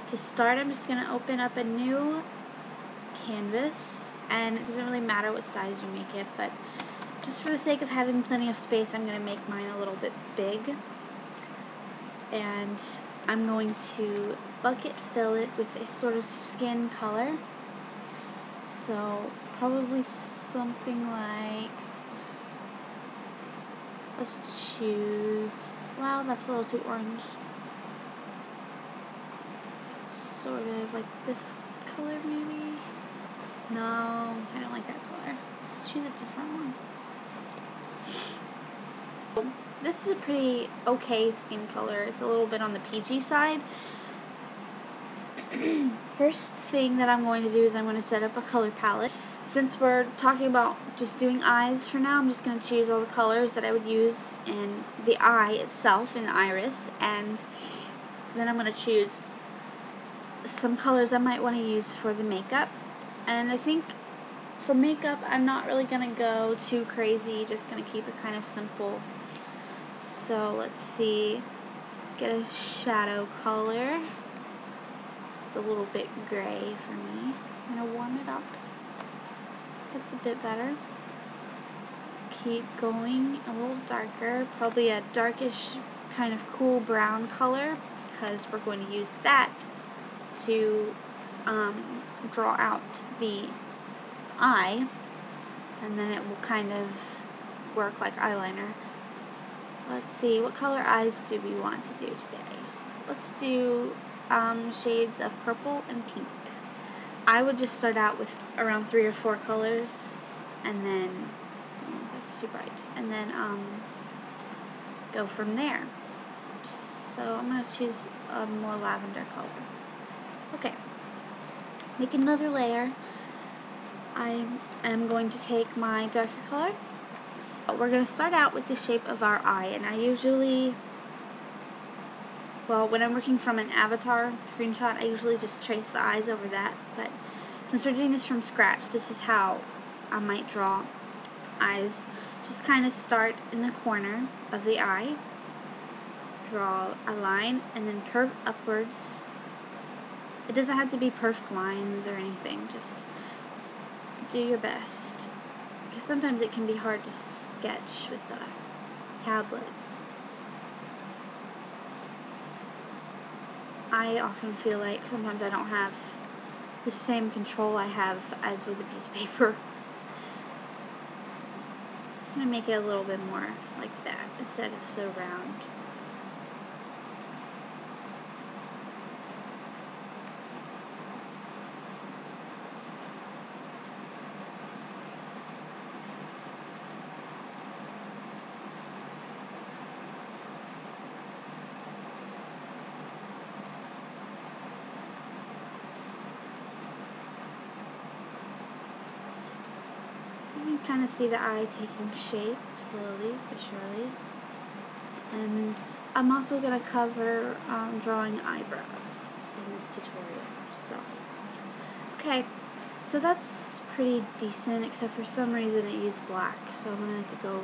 To start, I'm just going to open up a new canvas, and it doesn't really matter what size you make it, but just for the sake of having plenty of space, I'm going to make mine a little bit big. And I'm going to bucket fill it with a sort of skin color. So probably something like, let's choose, wow, that's a little too orange. Sort of like this color maybe? No, I don't like that color. Let's choose a different one. This is a pretty okay skin color. It's a little bit on the peachy side. First thing that I'm going to do is I'm going to set up a color palette. Since we're talking about just doing eyes for now, I'm just going to choose all the colors that I would use in the eye itself, in the iris, and then I'm going to choose some colors I might want to use for the makeup. And I think for makeup, I'm not really going to go too crazy, just going to keep it kind of simple. So let's see, get a shadow color. It's a little bit gray for me. I'm going to warm it up. That's a bit better. Keep going a little darker, probably a darkish kind of cool brown color, because we're going to use that to draw out the eye, and then it will kind of work like eyeliner. Let's see, what color eyes do we want to do today? Let's do shades of purple and pink. I would just start out with around 3 or 4 colors, and then, that's too bright, and then go from there. So I'm going to choose a more lavender color. Okay, make another layer. I am going to take my darker color. We're going to start out with the shape of our eye, and I usually, well, when I'm working from an avatar screenshot, I usually just trace the eyes over that, but since we're doing this from scratch, this is how I might draw eyes. Just kind of start in the corner of the eye, draw a line, and then curve upwards. It doesn't have to be perfect lines or anything, just do your best, because sometimes it can be hard to sketch with tablets. I often feel like sometimes I don't have the same control I have as with a piece of paper. I'm going to make it a little bit more like that instead of so round. You can kind of see the eye taking shape slowly but surely. And I'm also going to cover drawing eyebrows in this tutorial. Okay, so that's pretty decent, except for some reason it used black, so I'm going to have to go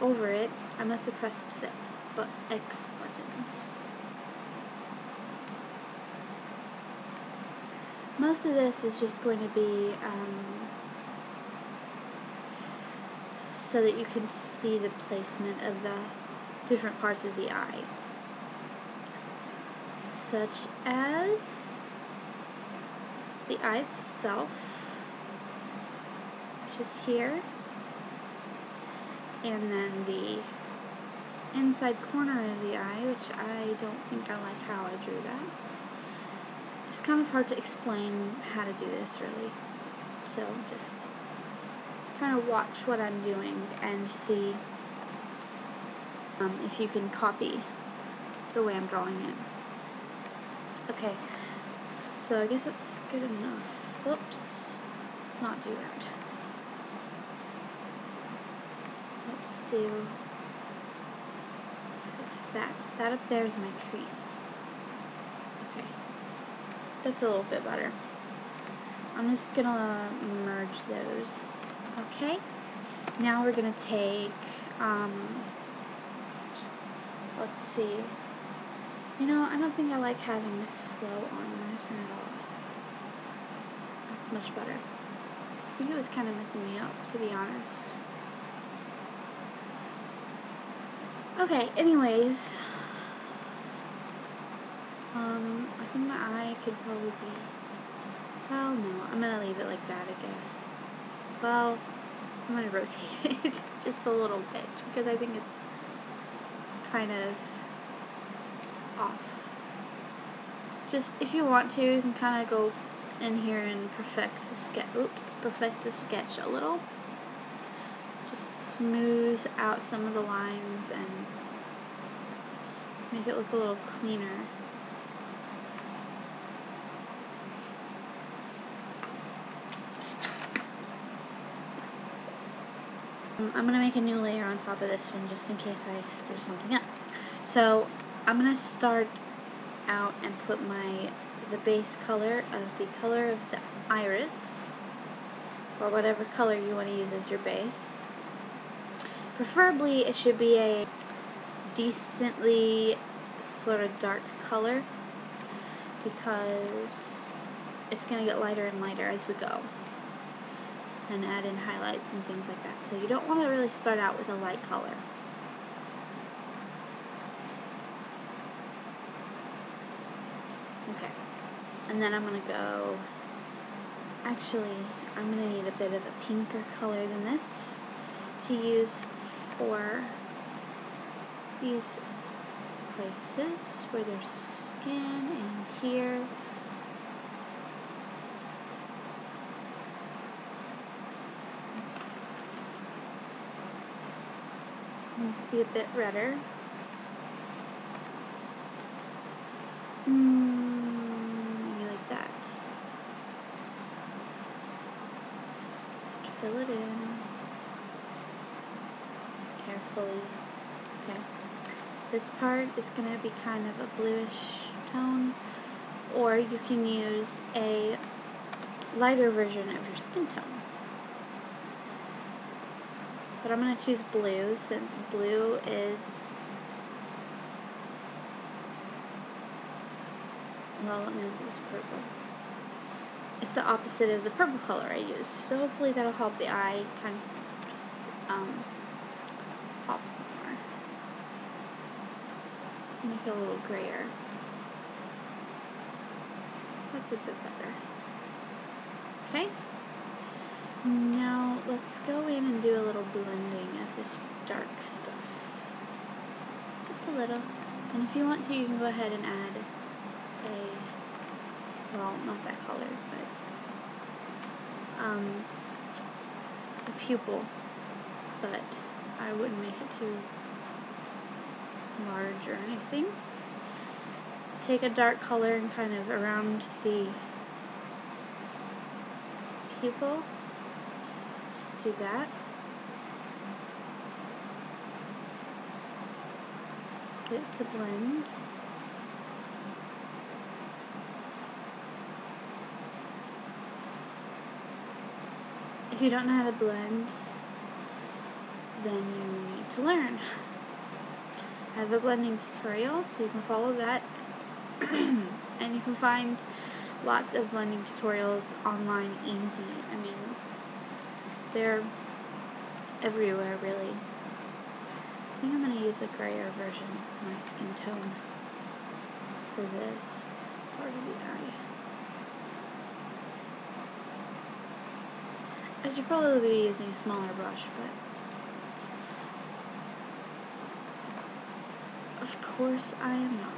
over it. I must have pressed the X button. Most of this is just going to be so that you can see the placement of the different parts of the eye, such as the eye itself, which is here, and then the inside corner of the eye, which I don't think I like how I drew that. It's kind of hard to explain how to do this, really, so just trying to watch what I'm doing and see if you can copy the way I'm drawing it. Okay, so I guess that's good enough. Whoops, let's not do that. Let's do that. That up there is my crease. Okay, that's a little bit better. I'm just gonna merge those. Okay, now we're gonna take, let's see, You know, I don't think I like having this flow on. I'm going to turn it off. That's much better. I think it was kind of messing me up, to be honest. Okay, anyways. I think my eye could probably be... Well, no. I'm going to leave it like that, I guess. Well, I'm going to rotate it just a little bit because I think it's kind of off. Just, if you want to, you can kind of go in here and perfect the sketch a little. Just smooth out some of the lines and make it look a little cleaner. I'm going to make a new layer on top of this one just in case I screw something up. So I'm going to start out and put the base color of the iris, or whatever color you want to use as your base. Preferably it should be a decently sort of dark color because it's going to get lighter and lighter as we go, and add in highlights and things like that. So you don't want to really start out with a light color. Okay, and then I'm going to go, actually I'm going to need a bit of a pinker color than this to use for these places where there's skin and here. Needs to be a bit redder. Maybe like that. Just fill it in carefully. Okay. This part is going to be kind of a bluish tone, or you can use a lighter version of your skin tone. But I'm going to choose blue since blue is, well, let me look at this purple. It's the opposite of the purple color I used, so hopefully that'll help the eye kind of just pop more. Make it a little grayer. That's a bit better. Okay. Now let's go in and do a little blending of this dark stuff. Just a little. And if you want to, you can go ahead and add well, not that color, but the pupil. But I wouldn't make it too large or anything. Take a dark color and kind of around the pupil. Just do that. Get it to blend. If you don't know how to blend, then you need to learn. I have a blending tutorial, so you can follow that. And you can find lots of blending tutorials online easy. I mean, they're everywhere, really. I think I'm going to use a grayer version of my skin tone for this part of the eye. I should probably be using a smaller brush, but of course I am not.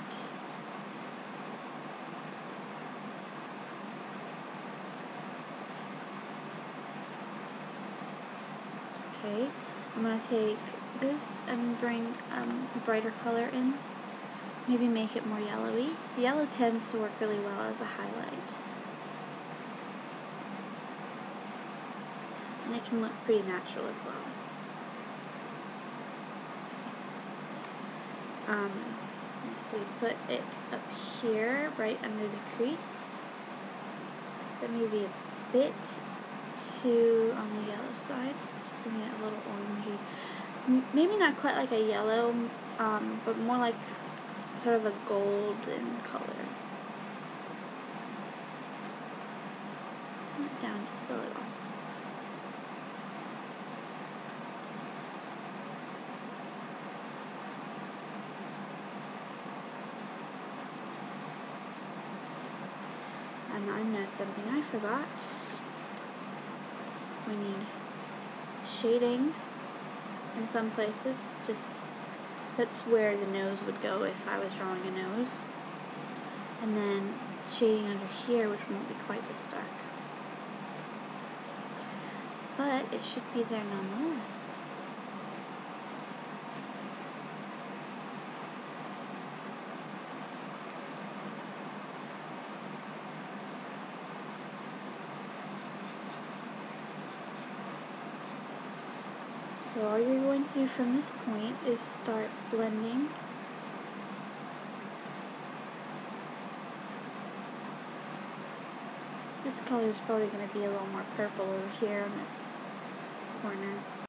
Okay, I'm going to take this and bring a brighter color in. Maybe make it more yellowy. Yellow tends to work really well as a highlight. And it can look pretty natural as well. So we put it up here, right under the crease. That may be a bit too on the yellow side. Let's bring it a little orangey. Maybe not quite like a yellow, but more like sort of a golden color. Down just a little. And I know something I forgot. We need shading in some places. Just that's where the nose would go if I was drawing a nose. And then shading under here, which won't be quite this dark. But it should be there nonetheless. So all you're going to do from this point is start blending. This color is probably going to be a little more purple over here on this corner.